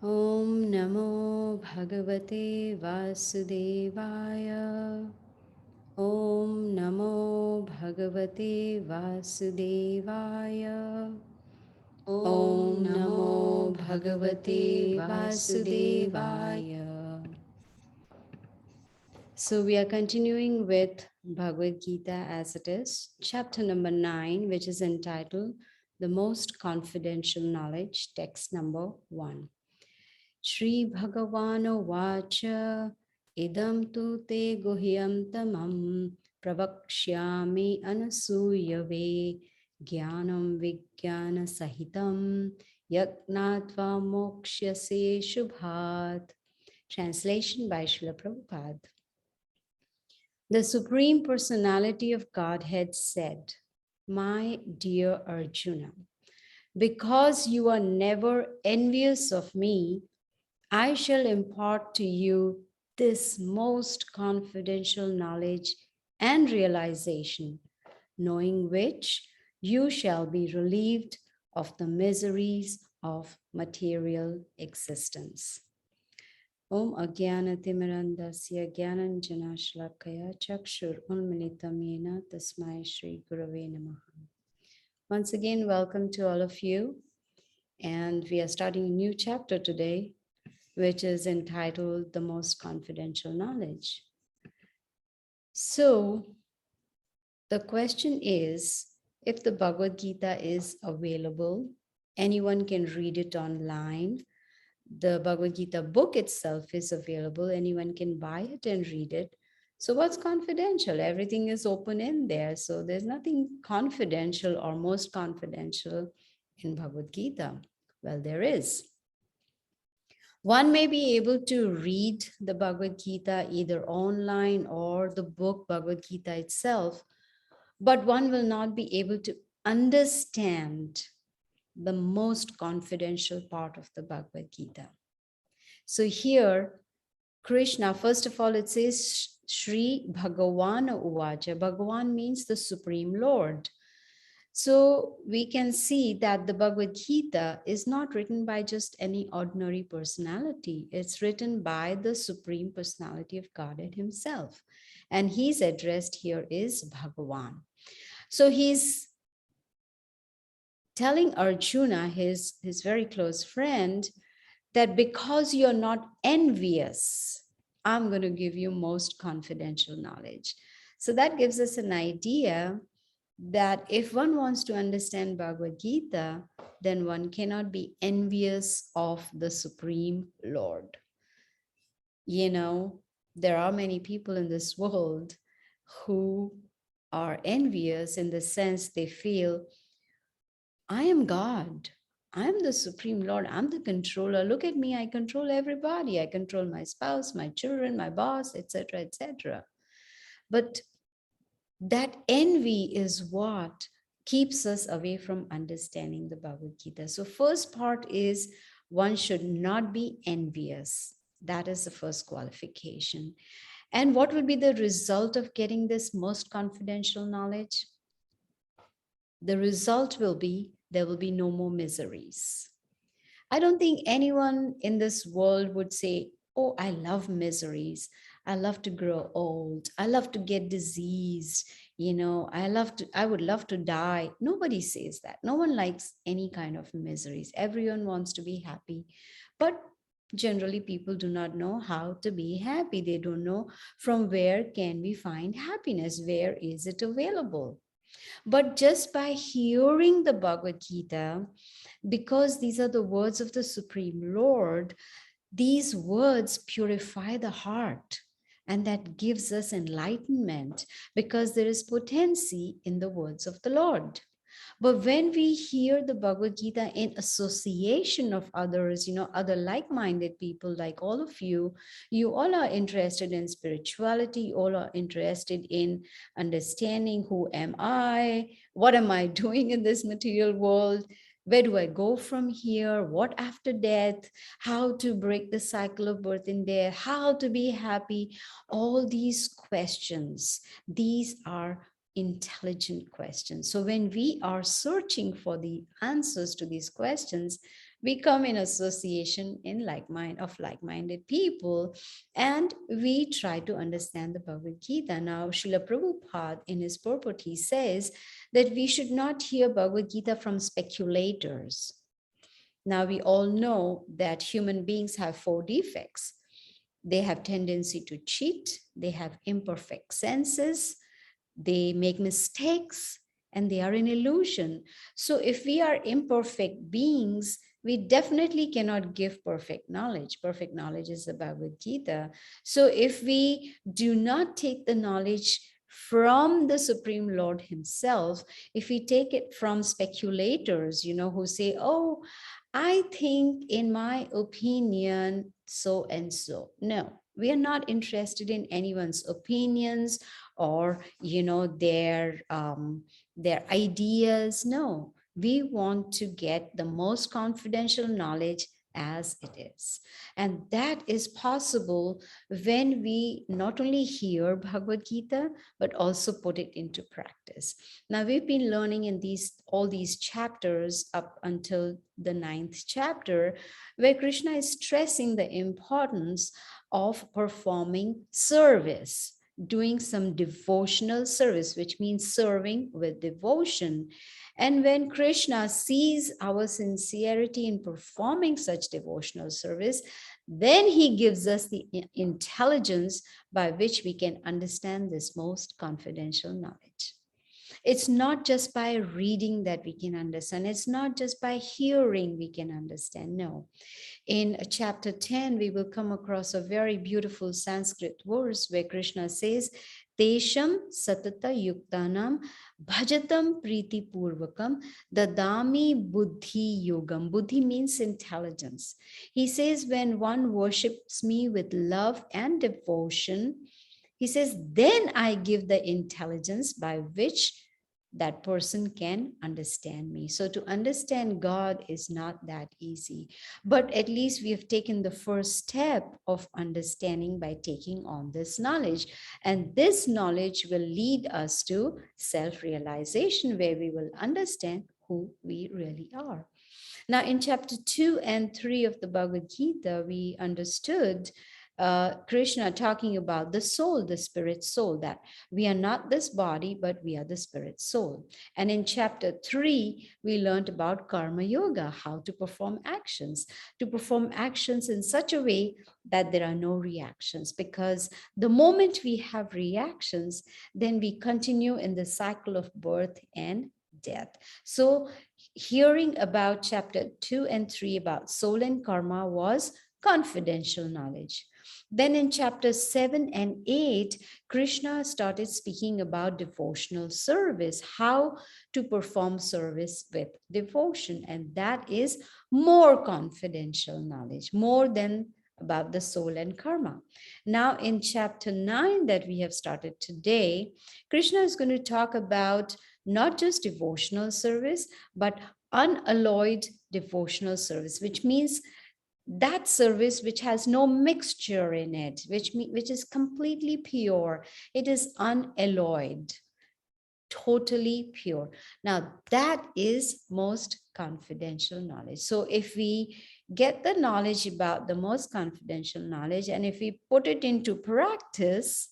Om Namo Bhagavate Vasudevaya. Om Namo Bhagavate Vasudevaya. Om Namo Bhagavate Vasudevaya. So we are continuing with Bhagavad Gita as it is, chapter number 9, which is entitled The Most Confidential Knowledge, text number 1. Shri Bhagavano Vacha Idam tu te guhyam tamam pravakshyami anasuyave jnanam vijnana sahitam yajnatva mokshyase shubhat. Translation by Srila Prabhupada. The Supreme Personality of Godhead said, "My dear Arjuna, because you are never envious of me, I shall impart to you this most confidential knowledge and realization, knowing which you shall be relieved of the miseries of material existence." Om Ajnanatimirandasya Jnananjana Shlakaya Chakshur Unmilitam Yena Tasmai Shri Gurave Namaha. Once again, welcome to all of you. And we are starting a new chapter today, which is entitled The Most Confidential Knowledge. So the question is, if the Bhagavad Gita is available, anyone can read it online. The Bhagavad Gita book itself is available. Anyone can buy it and read it. So what's confidential? Everything is open in there. So there's nothing confidential or most confidential in Bhagavad Gita. Well, there is. One may be able to read the Bhagavad Gita either online or the book Bhagavad Gita itself, but one will not be able to understand the most confidential part of the Bhagavad Gita. So here, Krishna, first of all, it says Shri Bhagavana Uvacha. Bhagavan means the Supreme Lord. So we can see that the Bhagavad Gita is not written by just any ordinary personality. It's written by the Supreme Personality of Godhead himself. And he's addressed here is Bhagavan. So he's telling Arjuna, his very close friend, that because you're not envious, I'm going to give you most confidential knowledge. So that gives us an idea that if one wants to understand Bhagavad Gita, then one cannot be envious of the Supreme Lord. You know, there are many people in this world who are envious in the sense they feel, I am God. I'm the Supreme Lord. I'm the controller. Look at me. I control everybody. I control my spouse, my children, my boss, etc., etc. But that envy is what keeps us away from understanding the Bhagavad Gita. So first part is one should not be envious. That is the first qualification. And what will be the result of getting this most confidential knowledge? The result will be there will be no more miseries. I don't think anyone in this world would say, oh, I love miseries. I love to grow old. I love to get diseased. I would love to die. Nobody says that. No one likes any kind of miseries. Everyone wants to be happy. But generally, people do not know how to be happy. They don't know from where can we find happiness? Where is it available? But just by hearing the Bhagavad Gita, because these are the words of the Supreme Lord, these words purify the heart. And that gives us enlightenment because there is potency in the words of the Lord. But when we hear the Bhagavad Gita in association of others, other like-minded people like all of you all are interested in spirituality, all are interested in understanding who am I, what am I doing in this material world, where do I go from here, what after death, how to break the cycle of birth and death, how to be happy, all these questions, these are intelligent questions. So when we are searching for the answers to these questions, we come in association in like-minded people, and we try to understand the Bhagavad Gita. Now, Srila Prabhupada, in his purport, he says that we should not hear Bhagavad Gita from speculators. Now, we all know that human beings have 4 defects. They have tendency to cheat, they have imperfect senses, they make mistakes, and they are in illusion. So if we are imperfect beings, we definitely cannot give perfect knowledge. Perfect knowledge is the Bhagavad Gita. So if we do not take the knowledge from the Supreme Lord himself, if we take it from speculators, who say, oh, I think, in my opinion, so and so. No, we are not interested in anyone's opinions or their ideas. No, we want to get the most confidential knowledge as it is, and that is possible when we not only hear Bhagavad Gita but also put it into practice. Now, we've been learning in all these chapters up until the 9th chapter, where Krishna is stressing the importance of performing service, doing some devotional service, which means serving with devotion. And when Krishna sees our sincerity in performing such devotional service, then he gives us the intelligence by which we can understand this most confidential knowledge. It's not just by reading that we can understand. It's not just by hearing we can understand. No. In chapter 10, we will come across a very beautiful Sanskrit verse where Krishna says, Tesham satata yuktanam bhajatam priti purvakam dadami buddhi yogam. Buddhi means intelligence. He says, when one worships me with love and devotion, he says, then I give the intelligence by which that person can understand me. So to understand God is not that easy, but at least we have taken the first step of understanding by taking on this knowledge. And this knowledge will lead us to self-realization, where we will understand who we really are. Now, in chapter 2 and 3 of the Bhagavad Gita, we understood Krishna talking about the soul, the spirit soul, that we are not this body, but we are the spirit soul. And in chapter 3, we learned about karma yoga, how to perform actions in such a way that there are no reactions. Because the moment we have reactions, then we continue in the cycle of birth and death. So hearing about chapter 2 and 3 about soul and karma was confidential knowledge. Then in chapter 7 and 8, Krishna started speaking about devotional service, how to perform service with devotion. And that is more confidential knowledge, more than about the soul and karma. Now in chapter 9 that we have started today, Krishna is going to talk about not just devotional service, but unalloyed devotional service, which means that service which has no mixture in it, which is completely pure. It is unalloyed, totally pure. Now, that is most confidential knowledge. So if we get the knowledge about the most confidential knowledge, and if we put it into practice,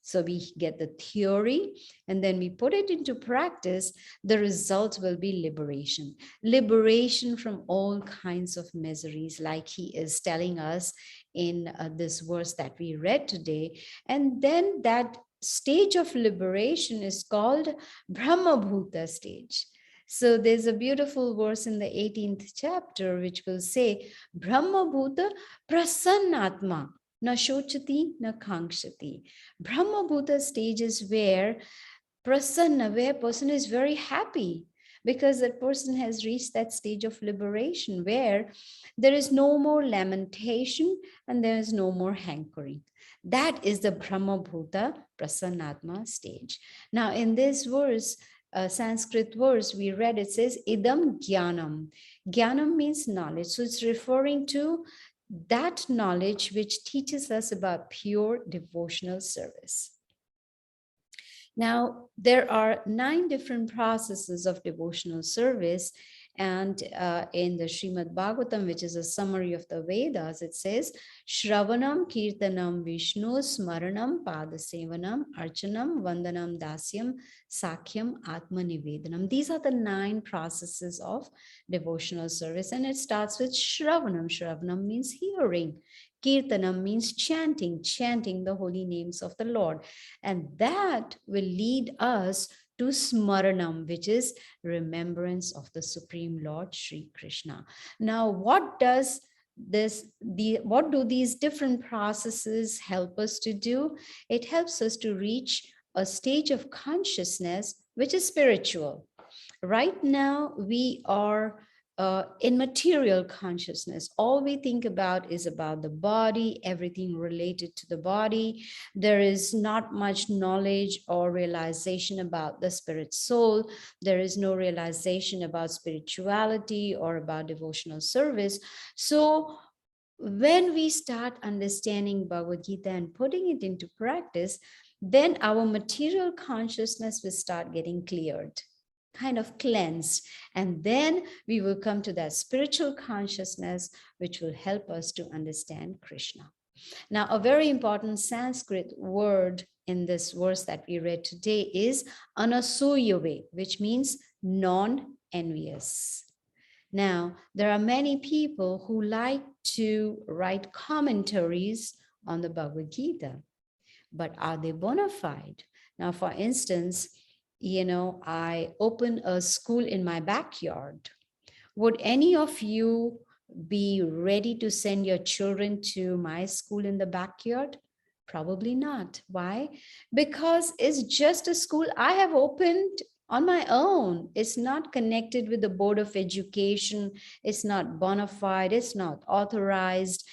so we get the theory and then we put it into practice, the result will be liberation. Liberation from all kinds of miseries, like he is telling us in this verse that we read today. And then that stage of liberation is called Brahmabhuta stage. So there's a beautiful verse in the 18th chapter which will say, Brahmabhuta prasannatma na shochati na kangshati. Brahmabhuta stage is where prasanna, where a person is very happy, because that person has reached that stage of liberation where there is no more lamentation and there is no more hankering. That is the Brahmabhuta Prasannatma stage. Now in this verse, Sanskrit verse we read, it says idam jnanam. Jnanam means knowledge. So it's referring to that knowledge which teaches us about pure devotional service. Now, there are 9 different processes of devotional service. And in the Srimad Bhagavatam, which is a summary of the Vedas, it says, Shravanam, Kirtanam, Vishnu, Smaranam, Padasevanam, Archanam, Vandanam, Dasyam, Sakhyam, Atma Nivedanam. These are the 9 processes of devotional service. And it starts with Shravanam. Shravanam means hearing. Kirtanam means chanting, chanting the holy names of the Lord. And that will lead us to Smaranam, which is remembrance of the Supreme Lord Sri Krishna. Now, what do these different processes help us to do? It helps us to reach a stage of consciousness which is spiritual. Right now, we are in material consciousness. All we think about is about the body, everything related to the body. There is not much knowledge or realization about the spirit soul. There is no realization about spirituality or about devotional service. So when we start understanding Bhagavad Gita and putting it into practice, then our material consciousness will start getting cleared, kind of cleansed. And then we will come to that spiritual consciousness, which will help us to understand Krishna. Now, a very important Sanskrit word in this verse that we read today is anasuyave, which means non-envious. Now, there are many people who like to write commentaries on the Bhagavad Gita, but are they bona fide? Now, for instance, I open a school in my backyard. Would any of you be ready to send your children to my school in the backyard? Probably not. Why? Because it's just a school I have opened on my own. It's not connected with the Board of Education. It's not bona fide. It's not authorized.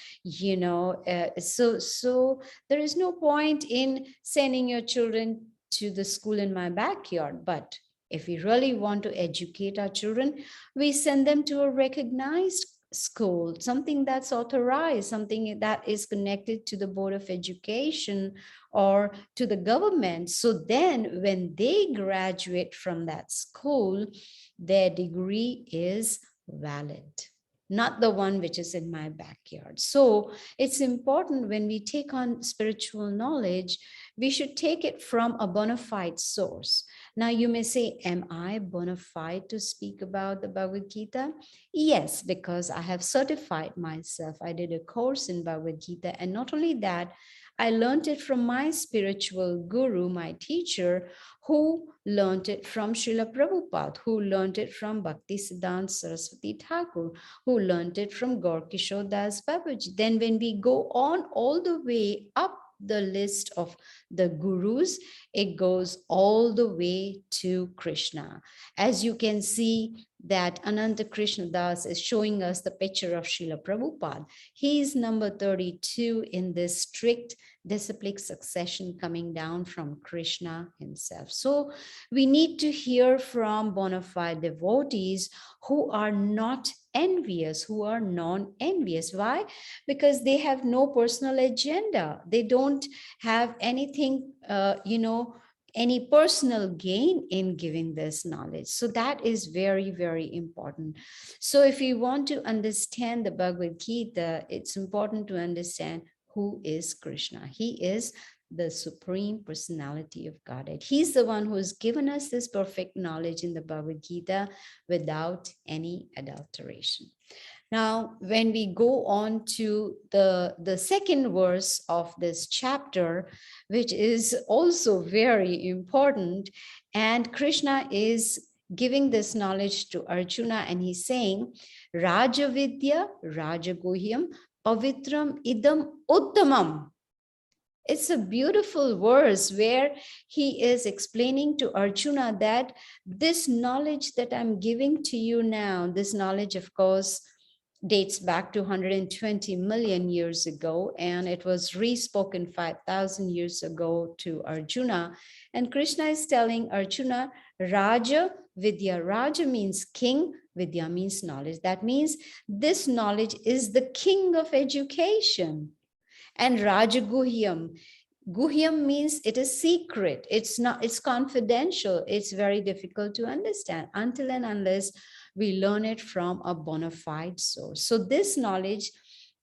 So there is no point in sending your children to the school in my backyard. But if we really want to educate our children, we send them to a recognized school, something that's authorized, something that is connected to the Board of Education or to the government. So then when they graduate from that school, their degree is valid, not the one which is in my backyard. So it's important when we take on spiritual knowledge, we should take it from a bona fide source. Now you may say, am I bona fide to speak about the Bhagavad Gita? Yes, because I have certified myself. I did a course in Bhagavad Gita. And not only that, I learned it from my spiritual guru, my teacher, who learned it from Srila Prabhupada, who learned it from Bhaktisiddhanta Saraswati Thakur, who learned it from Gaur-Kishore Das Babaji. Then when we go on all the way up the list of the gurus, it goes all the way to Krishna. As you can see that Ananta Krishna Das is showing us the picture of Srila Prabhupada. He is number 32 in this strict disciplic succession coming down from Krishna himself. So we need to hear from bona fide devotees who are not envious, who are non-envious. Why? Because they have no personal agenda. They don't have anything, any personal gain in giving this knowledge. So that is very, very important. So if you want to understand the Bhagavad Gita, it's important to understand who is Krishna. He is the Supreme Personality of Godhead. He's the one who has given us this perfect knowledge in the Bhagavad Gita without any adulteration. Now, when we go on to the second verse of this chapter, which is also very important, and Krishna is giving this knowledge to Arjuna, and he's saying, Raja Vidya, Raja Guhyam, Pavitram Idam Uttamam. It's a beautiful verse where he is explaining to Arjuna that this knowledge that I'm giving to you now, this knowledge, of course, dates back to 120 million years ago, and it was re-spoken 5,000 years ago to Arjuna. And Krishna is telling Arjuna, Raja Vidya. Raja means king, Vidya means knowledge. That means this knowledge is the king of education. And Rajaguhyam, Guhyam means it is secret. It's not, it's confidential. It's very difficult to understand until and unless we learn it from a bona fide source. So this knowledge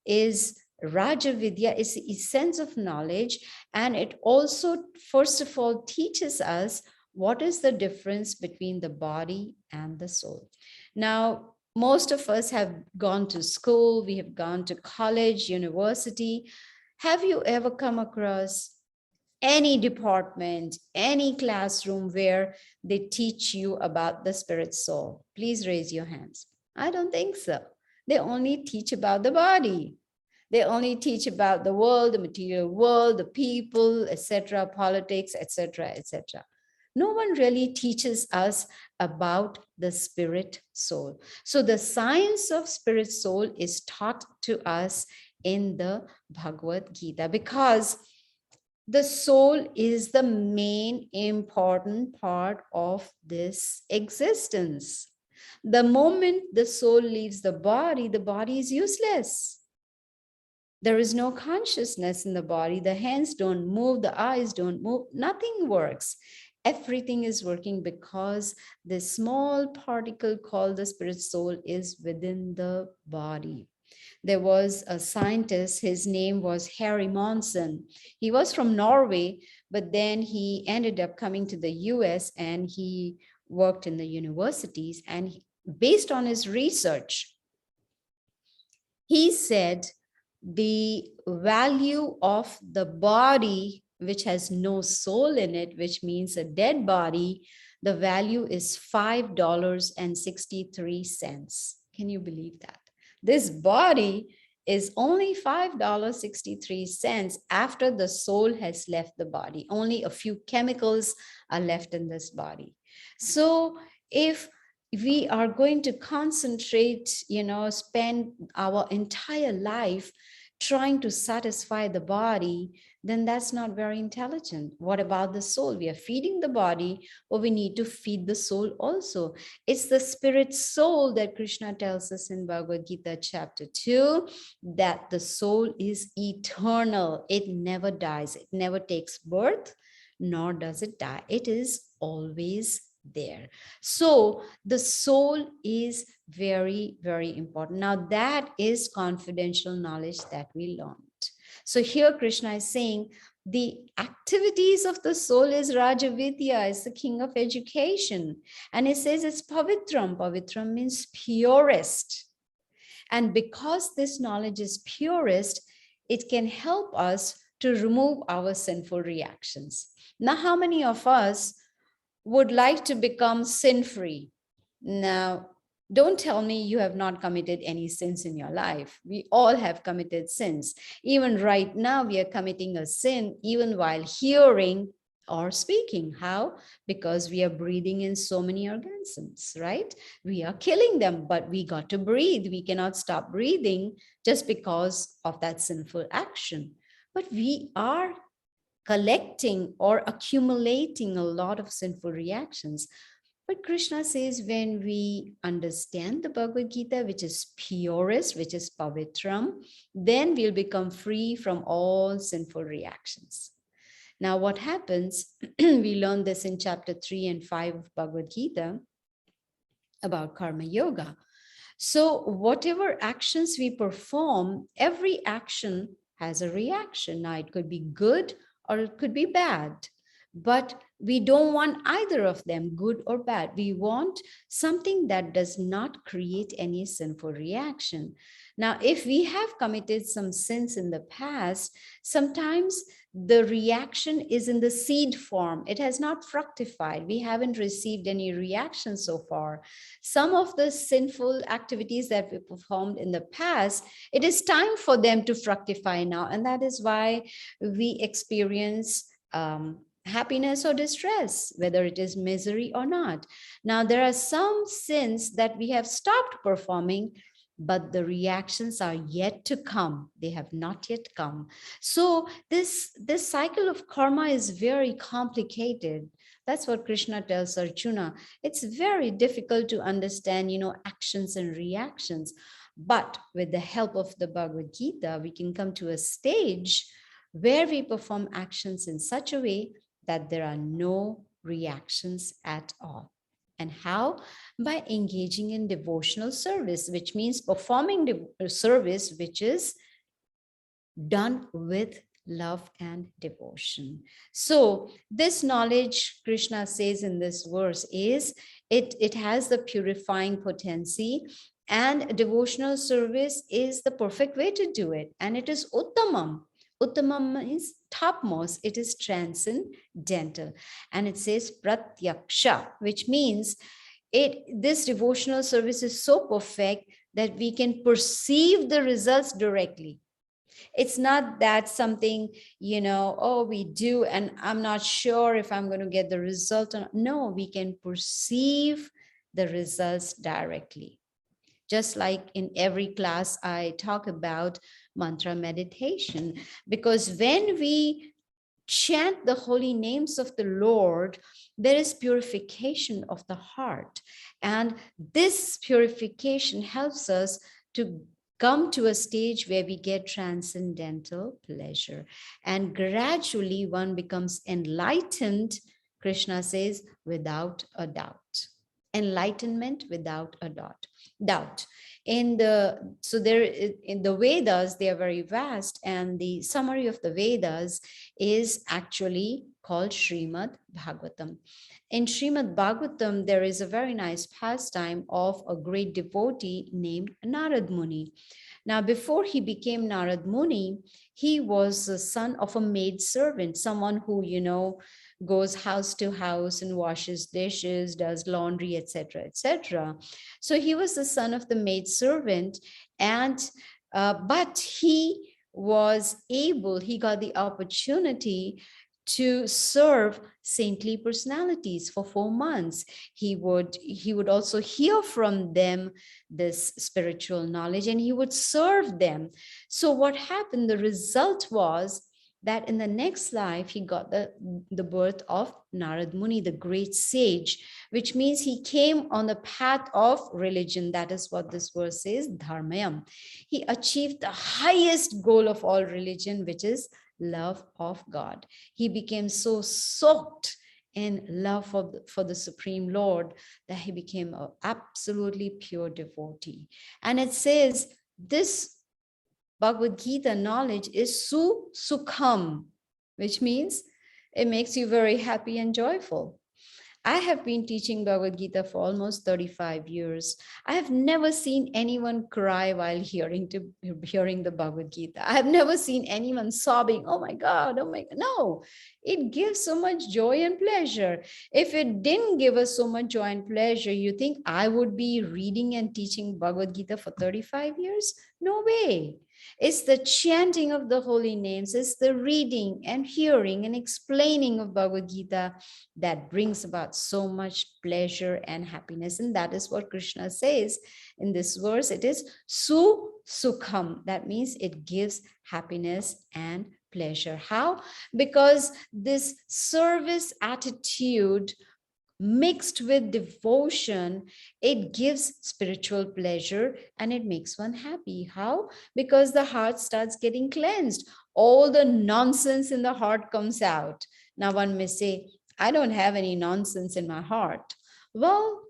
is Raja Vidya, is the essence of knowledge. And it also, first of all, teaches us what is the difference between the body and the soul. Now, most of us have gone to school, we have gone to college, university. Have you ever come across any department, any classroom where they teach you about the spirit soul? Please raise your hands. I don't think so. They only teach about the body. They only teach about the world, the material world, the people, etc., politics, etc., etc. No one really teaches us about the spirit soul. So the science of spirit soul is taught to us in the Bhagavad Gita, because the soul is the main important part of this existence. The moment the soul leaves the body is useless. There is no consciousness in the body. The hands don't move, the eyes don't move, nothing works. Everything is working because the small particle called the spirit soul is within the body. There was a scientist, his name was Harry Monson. He was from Norway, but then he ended up coming to the US and he worked in the universities. And based on his research, he said the value of the body, which has no soul in it, which means a dead body, the value is $5.63. Can you believe that? This body is only $5.63 after the soul has left the body. Only a few chemicals are left in this body. So if we are going to concentrate, spend our entire life trying to satisfy the body, then that's not very intelligent. What about the soul? We are feeding the body, but we need to feed the soul also. It's the spirit soul that Krishna tells us in Bhagavad Gita chapter 2, that the soul is eternal. It never dies. It never takes birth, nor does it die. It is always there. So the soul is very, very important. Now that is confidential knowledge that we learned. So here Krishna is saying the activities of the soul is Raja Vidya, is the king of education. And it says it's pavitram. Pavitram means purest. And because this knowledge is purest, it can help us to remove our sinful reactions. Now, how many of us would like to become sin-free? Now, don't tell me you have not committed any sins in your life. We all have committed sins. Even right now, we are committing a sin even while hearing or speaking. How? Because we are breathing in so many organisms, right? We are killing them, but we got to breathe. We cannot stop breathing just because of that sinful action. But we are collecting or accumulating a lot of sinful reactions. But Krishna says when we understand the Bhagavad Gita, which is purest, which is pavitram, then we'll become free from all sinful reactions. Now, what happens, we learn this in chapter 3 and 5 of Bhagavad Gita about karma yoga. So whatever actions we perform, every action has a reaction. Now, it could be good or it could be bad, but we don't want either of them, good or bad. We want something that does not create any sinful reaction. Now, if we have committed some sins in the past, sometimes the reaction is in the seed form. It has not fructified. We haven't received any reaction so far. Some of the sinful activities that we performed in the past, it is time for them to fructify now. And that is why we experience happiness or distress, whether it is misery or not. Now, there are some sins that we have stopped performing, but the reactions are yet to come. They have not yet come. So this cycle of karma is very complicated. That's what Krishna tells Arjuna. It's very difficult to understand, actions and reactions. But with the help of the Bhagavad Gita, we can come to a stage where we perform actions in such a way that there are no reactions at all. And how? By engaging in devotional service, which means performing service which is done with love and devotion. So this knowledge, Krishna says in this verse, is it has the purifying potency, and devotional service is the perfect way to do it, and it is uttamam. Uttamam is topmost, it is transcendental, and it says pratyaksha, which means this devotional service is so perfect that we can perceive the results directly. It's not that something, oh, we do, and I'm not sure if I'm going to get the result or not. No, we can perceive the results directly. Just like in every class, I talk about mantra meditation, because when we chant the holy names of the Lord, there is purification of the heart. And this purification helps us to come to a stage where we get transcendental pleasure. And gradually one becomes enlightened, Krishna says, without a doubt. Enlightenment without a doubt. In the Vedas, they are very vast, and the summary of the Vedas is actually called Srimad Bhagavatam. In Srimad Bhagavatam, there is a very nice pastime of a great devotee named Narad Muni. Now, before he became Narad Muni, he was the son of a maid servant, someone who, goes house to house and washes dishes, does laundry, etc., etc. So he was the son of the maid servant, and but he got the opportunity to serve saintly personalities for 4 months. He would also hear from them this spiritual knowledge, and he would serve them. So what happened, the result was that in the next life, he got the birth of Narad Muni, the great sage, which means he came on the path of religion. That is what this verse says, dharmayam. He achieved the highest goal of all religion, which is love of God. He became so soaked in love for the Supreme Lord that he became an absolutely pure devotee. And it says this Bhagavad-Gita knowledge is sukham, which means it makes you very happy and joyful. I have been teaching Bhagavad-Gita for almost 35 years. I have never seen anyone cry while hearing the Bhagavad-Gita. I have never seen anyone sobbing, oh my God. No, it gives so much joy and pleasure. If it didn't give us so much joy and pleasure, you think I would be reading and teaching Bhagavad-Gita for 35 years? No way. It's the chanting of the holy names, it's the reading and hearing and explaining of Bhagavad Gita that brings about so much pleasure and happiness. And that is what Krishna says in this verse. It is sukham. That means it gives happiness and pleasure. How? Because this service attitude mixed with devotion, it gives spiritual pleasure and it makes one happy. How? Because the heart starts getting cleansed. All the nonsense in the heart comes out. Now one may say, I don't have any nonsense in my heart. Well,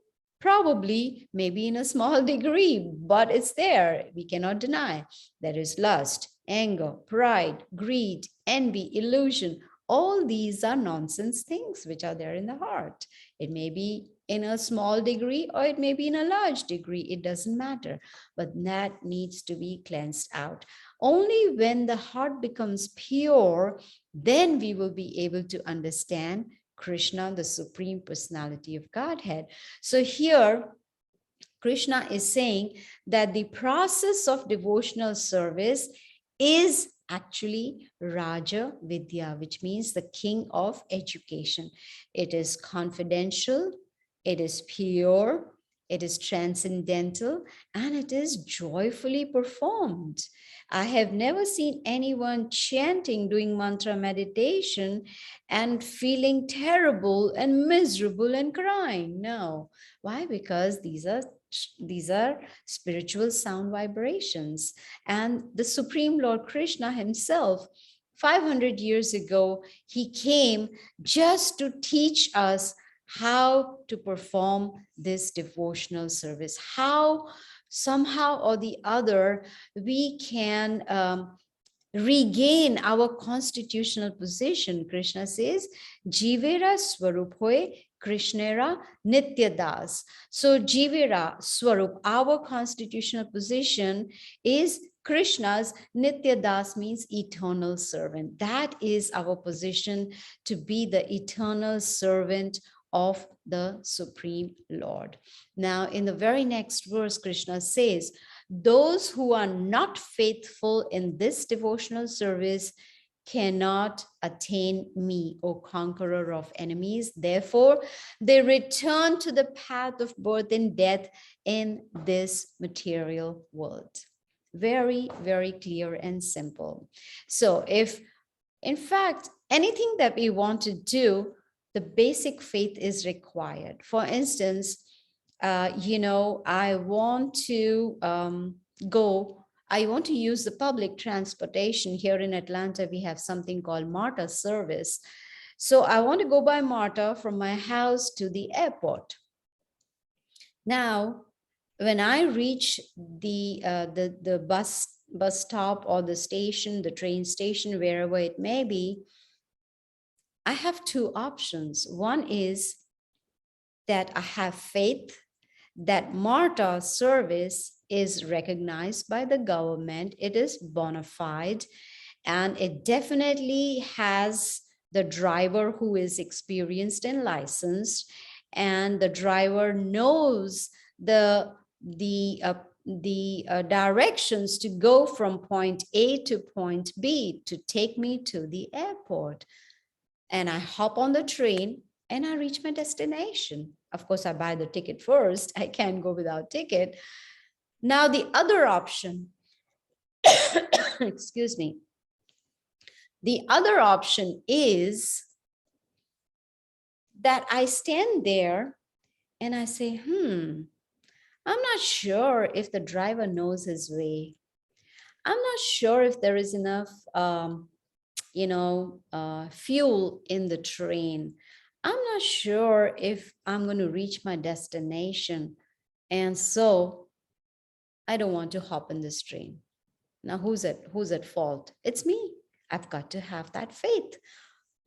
probably, maybe in a small degree, but it's there. We cannot deny. There is lust, anger, pride, greed, envy, illusion. All these are nonsense things which are there in the heart. It may be in a small degree or it may be in a large degree. It doesn't matter, but that needs to be cleansed out. Only when the heart becomes pure, then we will be able to understand Krishna, the Supreme Personality of Godhead. So here, Krishna is saying that the process of devotional service is actually Raja Vidya, which means the king of education. It is confidential, it is pure, it is transcendental, and it is joyfully performed. I have never seen anyone chanting, doing mantra meditation and feeling terrible and miserable and crying. No. Why? Because these are spiritual sound vibrations. And the Supreme Lord Krishna himself 500 years ago, he came just to teach us how to perform this devotional service, how somehow or the other we can regain our constitutional position. Krishna says, Jivera Swarup hoy Krishnera Nitya Das. So Jivera Swarup, our constitutional position is Krishna's. Nitya Das means eternal servant. That is our position, to be the eternal servant of the Supreme Lord. Now, in the very next verse, Krishna says, those who are not faithful in this devotional service cannot attain me, O conqueror of enemies. Therefore, they return to the path of birth and death in this material world. Very, very clear and simple. So if, in fact, anything that we want to do, the basic faith is required. For instance, I want to I want to use the public transportation. Here in Atlanta, we have something called MARTA service. So I want to go by MARTA from my house to the airport. Now, when I reach the bus stop or the station, the train station, wherever it may be, I have two options. One is that I have faith that MARTA service is recognized by the government. It is bona fide, and it definitely has the driver who is experienced and licensed, and the driver knows the directions to go from point A to point B to take me to the airport. And I hop on the train and I reach my destination. Of course, I buy the ticket first. I can't go without ticket. Now, the other option, excuse me, the other option is that I stand there and I say, I'm not sure if the driver knows his way. I'm not sure if there is enough, fuel in the train. I'm not sure if I'm going to reach my destination. And so I don't want to hop in this train. Now, who's at fault? It's me. I've got to have that faith.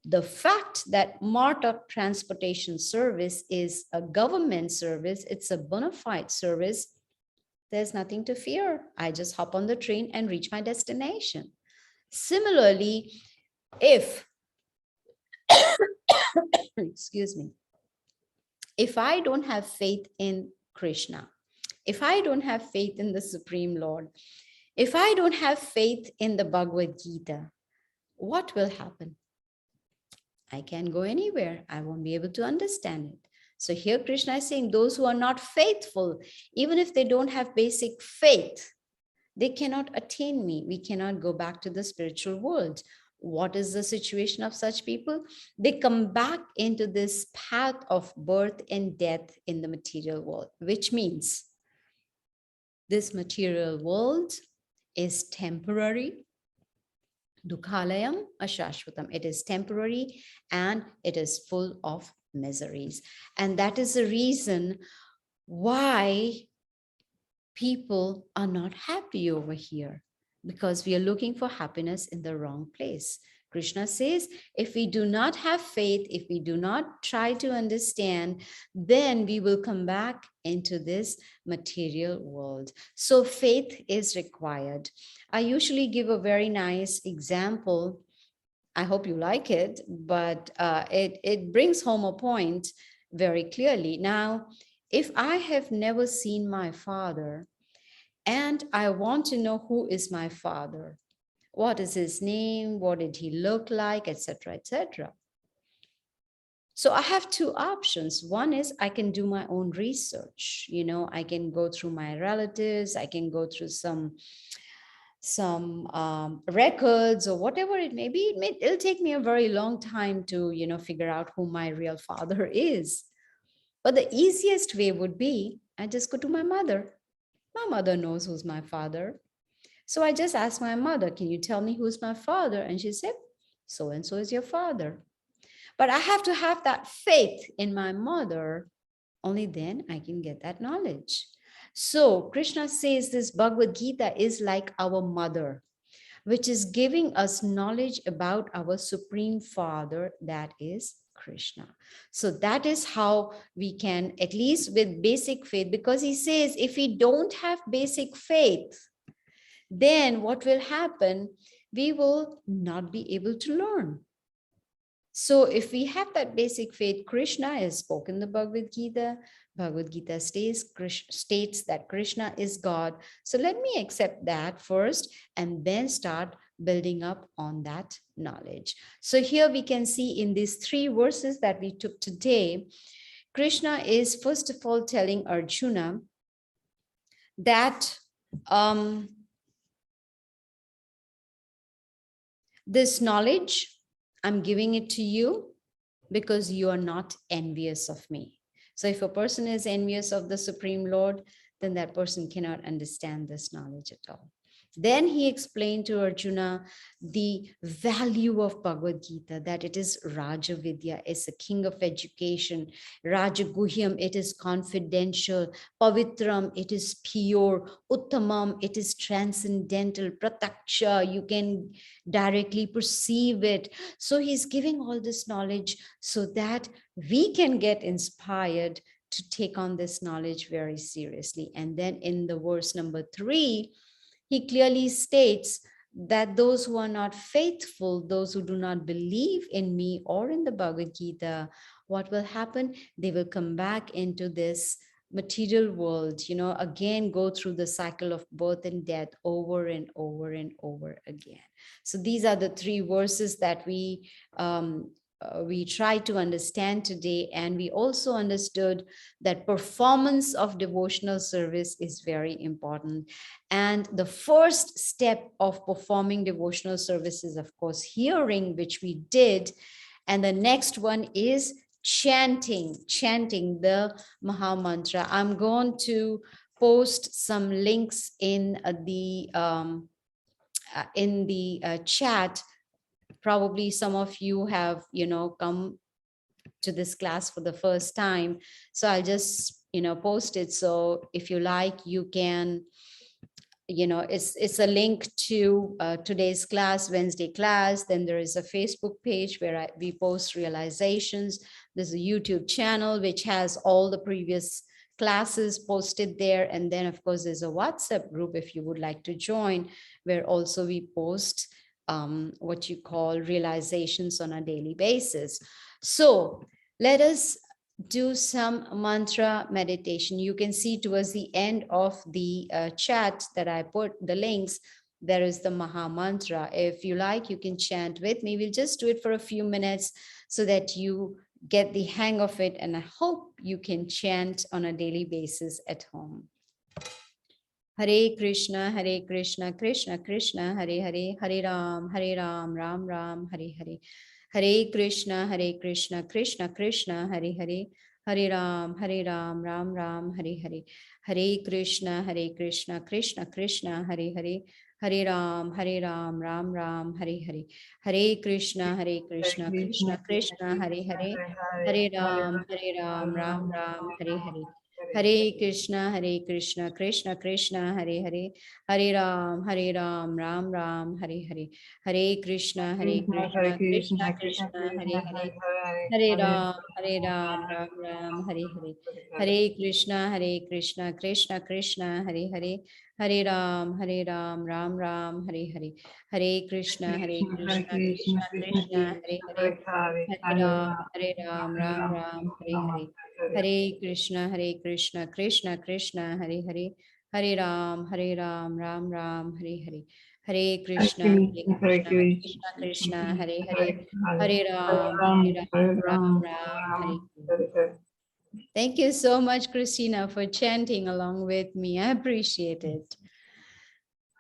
The fact that MARTA transportation service is a government service, it's a bona fide service, there's nothing to fear. I just hop on the train and reach my destination. Similarly, if excuse me, if I don't have faith in Krishna, if I don't have faith in the Supreme Lord, if I don't have faith in the Bhagavad-Gita, what will happen? I can't go anywhere. I won't be able to understand it. So here Krishna is saying those who are not faithful, even if they don't have basic faith, they cannot attain me. We cannot go back to the spiritual world. What is the situation of such people? They come back into this path of birth and death in the material world, which means this material world is temporary. Dukhalayam ashashvatam. It is temporary and it is full of miseries. And that is the reason why people are not happy over here, because we are looking for happiness in the wrong place. Krishna says, if we do not have faith, if we do not try to understand, then we will come back into this material world. So faith is required. I usually give a very nice example. I hope you like it, but it brings home a point very clearly. Now, if I have never seen my father and I want to know who is my father, what is his name, what did he look like, etc., etc. So I have two options. One is I can do my own research. I can go through my relatives, I can go through some records or whatever it may be. It'll take me a very long time to figure out who my real father is. But the easiest way would be I just go to my mother. My mother knows who's my father. So I just asked my mother, can you tell me who's my father? And she said, so and so is your father. But I have to have that faith in my mother. Only then I can get that knowledge. So Krishna says this Bhagavad Gita is like our mother, which is giving us knowledge about our Supreme Father, that is Krishna. So that is how we can, at least with basic faith, because he says if we don't have basic faith, then what will happen? We will not be able to learn. So if we have that basic faith, Krishna has spoken the Bhagavad Gita. Bhagavad Gita states that Krishna is God. So let me accept that first and then start building up on that knowledge. So here we can see in these 3 verses that we took today, Krishna is first of all telling Arjuna that this knowledge, I'm giving it to you because you are not envious of me. So if a person is envious of the Supreme Lord, then that person cannot understand this knowledge at all. Then he explained to Arjuna the value of Bhagavad Gita, that it is Raja Vidya, it's a king of education. Raja Guhyam, it is confidential. Pavitram, it is pure. Uttamam, it is transcendental. Prataksha, you can directly perceive it. So he's giving all this knowledge so that we can get inspired to take on this knowledge very seriously. And then in the verse number 3, he clearly states that those who are not faithful, those who do not believe in me or in the Bhagavad Gita, what will happen? They will come back into this material world, again go through the cycle of birth and death over and over and over again. So these are the 3 verses that we try to understand today. And we also understood that performance of devotional service is very important. And the first step of performing devotional service is, of course, hearing, which we did. And the next one is chanting the Maha Mantra. I'm going to post some links in the chat. Probably some of you have, come to this class for the first time. So I'll just, post it. So if you like, you can, it's a link to today's class, Wednesday class. Then there is a Facebook page where we post realizations. There's a YouTube channel, which has all the previous classes posted there. And then of course, there's a WhatsApp group if you would like to join, where also we post what you call realizations on a daily basis. So let us do some mantra meditation. You can see towards the end of the chat that I put the links, there is the Maha Mantra. If you like, you can chant with me. We'll just do it for a few minutes so that you get the hang of it. And I hope you can chant on a daily basis at home. Hare Krishna, Krishna Krishna, Hare Hare, Hare Ram, Ram Ram, Hare Hare. Hare Krishna, Krishna Krishna, Hare Hare, Hare Ram, Ram Ram, Hare Hare. Hare Krishna, Krishna Krishna, Hare Hare, Hare Ram, Ram Ram, Hare Hare. Hare Krishna, Krishna Krishna, Hare Hare, Hare Ram, Ram Ram, Hare Hare. Hare Krishna, Krishna Krishna, Hare Hare, Hare Ram, Ram Ram, Hare Hare. Hare Krishna, Krishna Krishna, Hare Hare, Hare Ram, Ram Ram, Hare Hare. Hare Krishna, Krishna Krishna, Hare Hare, Hare Ram, Ram Ram, Hare Hare. Hare Krishna, Krishna Krishna, Hare Hare, Hare Ram, Ram Ram, Hare Hare. Hare Krishna, Krishna Krishna, Hare Hare, Hare Ram, Ram Ram, Hare Hare. Hare Krishna, Krishna Krishna, Hare Hare, Hare Ram, Ram Ram, Hare Hare. Thank you so much, Christina, for chanting along with me. I appreciate it.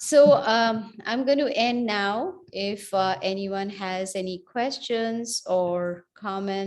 So I'm going to end now. If anyone has any questions or comments,